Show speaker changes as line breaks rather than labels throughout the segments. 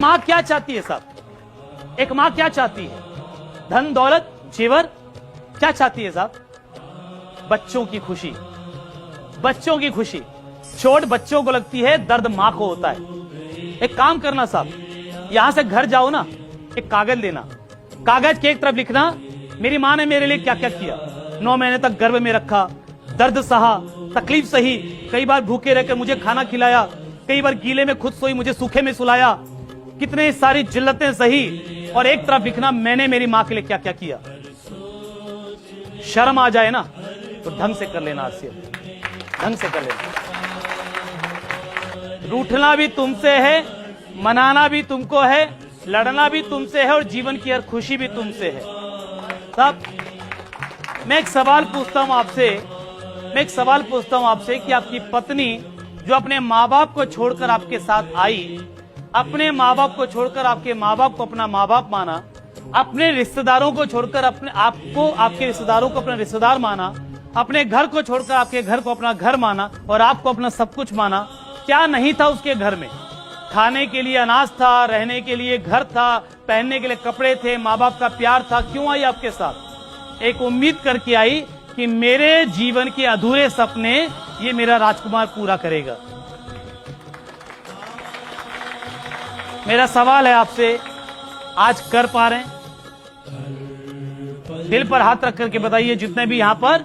माँ क्या चाहती है साहब? एक माँ क्या चाहती है? धन दौलत जेवर क्या चाहती है साहब? बच्चों की खुशी, बच्चों की खुशी। चोट बच्चों को लगती है, दर्द माँ को होता है। एक काम करना साहब, यहां से घर जाओ ना, एक कागज लेना, कागज के एक तरफ लिखना मेरी माँ ने मेरे लिए क्या क्या किया। 9 महीने तक गर्भ में रखा, दर्द सहा, तकलीफ सही, कई बार भूखे रहकर मुझे खाना खिलाया, कई बार गीले में खुद सोई, मुझे सूखे में सुलाया, कितने सारी जिल्लतें सही। और एक तरफ लिखना मैंने मेरी माँ के लिए क्या क्या किया। शर्म आ जाए ना तो ढंग से कर लेना, आसिफ ढंग से कर लेना। रूठना भी तुमसे है, मनाना भी तुमको है, लड़ना भी तुमसे है और जीवन की हर खुशी भी तुमसे है। साहब मैं एक सवाल पूछता हूं आपसे कि आपकी पत्नी जो अपने माँ बाप को छोड़कर आपके साथ आई, अपने माँ बाप को छोड़कर आपके माँ बाप को अपना माँ बाप माना, अपने रिश्तेदारों को छोड़कर अपने आपको आपके रिश्तेदारों को अपना रिश्तेदार माना, अपने घर को छोड़कर आपके घर को अपना घर माना और आपको अपना सब कुछ माना, क्या नहीं था उसके घर में? खाने के लिए अनाज था, रहने के लिए घर था, पहनने के लिए कपड़े थे, माँ बाप का प्यार था। क्यों आई आपके साथ? एक उम्मीद करके आई कि मेरे जीवन के अधूरे सपने ये मेरा राजकुमार पूरा करेगा। मेरा सवाल है आपसे, आज कर पा रहे हैं? दिल पर हाथ रख करके बताइए, जितने भी यहां पर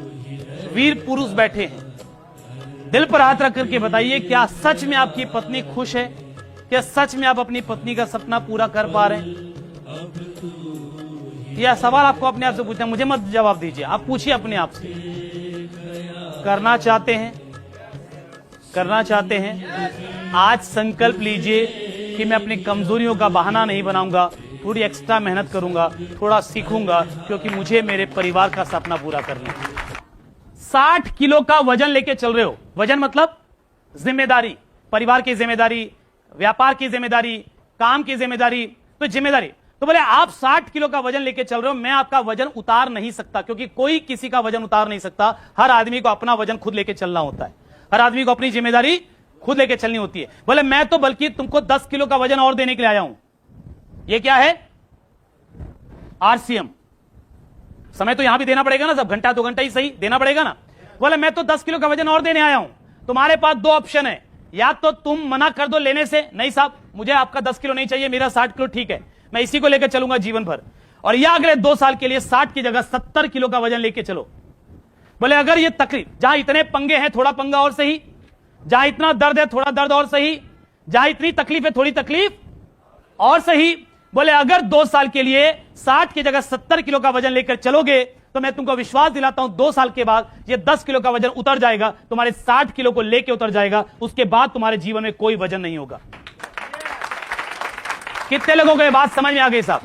वीर पुरुष बैठे हैं, दिल पर हाथ रख करके बताइए, क्या सच में आपकी पत्नी खुश है? क्या सच में आप अपनी पत्नी का सपना पूरा कर पा रहे हैं? यह सवाल आपको अपने आप से पूछना, मुझे मत जवाब दीजिए, आप पूछिए अपने आप से। करना चाहते हैं? आज संकल्प लीजिए कि मैं अपनी कमजोरियों का बहाना नहीं बनाऊंगा, थोड़ी एक्स्ट्रा मेहनत करूंगा, थोड़ा सीखूंगा, क्योंकि मुझे मेरे परिवार का सपना पूरा करना है। 60 किलो का वजन लेके चल रहे हो। वजन मतलब जिम्मेदारी, परिवार की जिम्मेदारी, व्यापार की जिम्मेदारी, काम की जिम्मेदारी, तो जिम्मेदारी। तो बोले आप 60 किलो का वजन लेके चल रहे हो, मैं आपका वजन उतार नहीं सकता, क्योंकि कोई किसी का वजन उतार नहीं सकता। हर आदमी को अपना वजन खुद लेके चलना होता है, हर आदमी को अपनी जिम्मेदारी खुद लेके चलनी होती है। बोले मैं तो बल्कि तुमको 10 किलो का वजन और देने के लिए आया हूं। ये क्या है? आरसीएम। समय तो यहां भी देना पड़ेगा ना, सब घंटा 2 घंटा ही सही देना पड़ेगा ना। बोले मैं तो 10 किलो का वजन और देने आया हूं। तुम्हारे पास 2 ऑप्शन है, या तो तुम मना कर दो लेने से, नहीं साहब मुझे आपका 10 किलो नहीं चाहिए, मेरा 60 किलो ठीक है, मैं इसी को लेकर चलूंगा जीवन भर। और या अगले 2 साल के लिए 60 की जगह 70 किलो का वजन लेके चलो। बोले अगर ये तकलीफ, जहां इतने पंगे हैं थोड़ा पंगा और सही, जहां इतना दर्द है थोड़ा दर्द और सही, जहां इतनी तकलीफ है थोड़ी तकलीफ और सही। बोले अगर 2 साल के लिए 60 की जगह 70 किलो का वजन लेकर चलोगे तो मैं तुमको विश्वास दिलाता हूं 2 साल के बाद ये 10 किलो का वजन उतर जाएगा, तुम्हारे 60 किलो को लेके उतर जाएगा, उसके बाद तुम्हारे जीवन में कोई वजन नहीं होगा। कितने लोगों को ये बात समझ में आ गई साहब?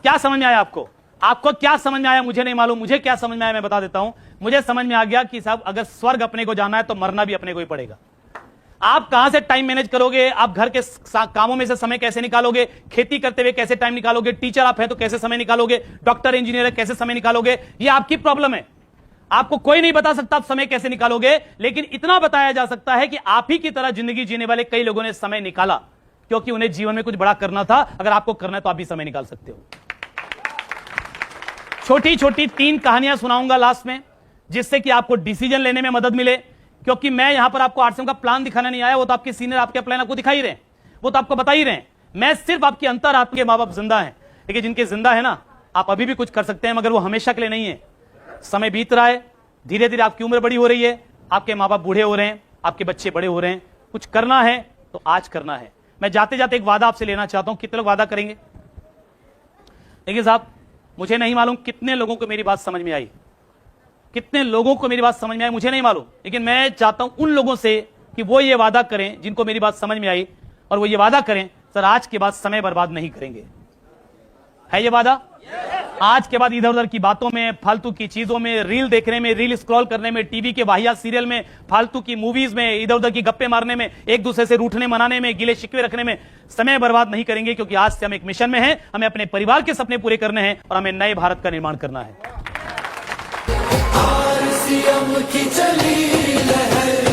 क्या समझ में आया आपको? आपको क्या समझ में आया मुझे नहीं मालूम, मुझे क्या समझ में आया मैं बता देता हूं। मुझे समझ में आ गया कि साहब अगर स्वर्ग अपने को जाना है तो मरना भी अपने को ही पड़ेगा। आप कहां से टाइम मैनेज करोगे, आप घर के कामों में से समय कैसे निकालोगे, खेती करते हुए कैसे टाइम निकालोगे, टीचर आप है तो कैसे समय निकालोगे, डॉक्टर इंजीनियर है कैसे समय निकालोगे, ये आपकी प्रॉब्लम है। आपको कोई नहीं बता सकता आप समय कैसे निकालोगे, लेकिन इतना बताया जा सकता है कि आप ही की तरह जिंदगी जीने वाले कई लोगों ने समय निकाला, क्योंकि उन्हें जीवन में कुछ बड़ा करना था। अगर आपको करना है तो आप भी समय निकाल सकते हो। छोटी छोटी 3 कहानियां सुनाऊंगा लास्ट में, जिससे कि आपको डिसीजन लेने में मदद मिले, क्योंकि मैं यहां पर आपको आरसीएम का प्लान दिखाने नहीं आया, वो तो आपके सीनियर आपके प्लान आपको दिखा ही रहे हैं, वो तो आपको बता ही रहे हैं। मैं सिर्फ आपके अंतरात्मा के मां बाप जिंदा हैं, लेकिन जिनके जिंदा है ना, आप अभी भी कुछ कर सकते हैं, मगर वो हमेशा के लिए नहीं है। समय बीत रहा है, धीरे धीरे आपकी उम्र बड़ी हो रही है, आपके माँ बाप बूढ़े हो रहे हैं, आपके बच्चे बड़े हो रहे हैं। कुछ करना है तो आज करना है। मैं जाते जाते एक वादा आपसे लेना चाहता हूं, कितने लोग वादा करेंगे? देखिए साहब, मुझे नहीं मालूम कितने लोगों को मेरी बात समझ में आई, कितने लोगों को मेरी बात समझ में आई मुझे नहीं मालूम, लेकिन मैं चाहता हूं उन लोगों से कि वो ये वादा करें जिनको मेरी बात समझ में आई, और वो ये वादा करें सर आज के बाद समय बर्बाद नहीं करेंगे। है ये वादा? आज के बाद इधर उधर की बातों में, फालतू की चीजों में, रील देखने में, रील स्क्रॉल करने में, टीवी के वाहियात सीरियल में, फालतू की मूवीज में, इधर उधर की गप्पे मारने में, एक दूसरे से रूठने मनाने में, गिले शिकवे रखने में समय बर्बाद नहीं करेंगे, क्योंकि आज से हम एक मिशन में हैं। हमें अपने परिवार के सपने पूरे करने हैं और हमें नए भारत का निर्माण करना है। आरसीएम की चली लहर।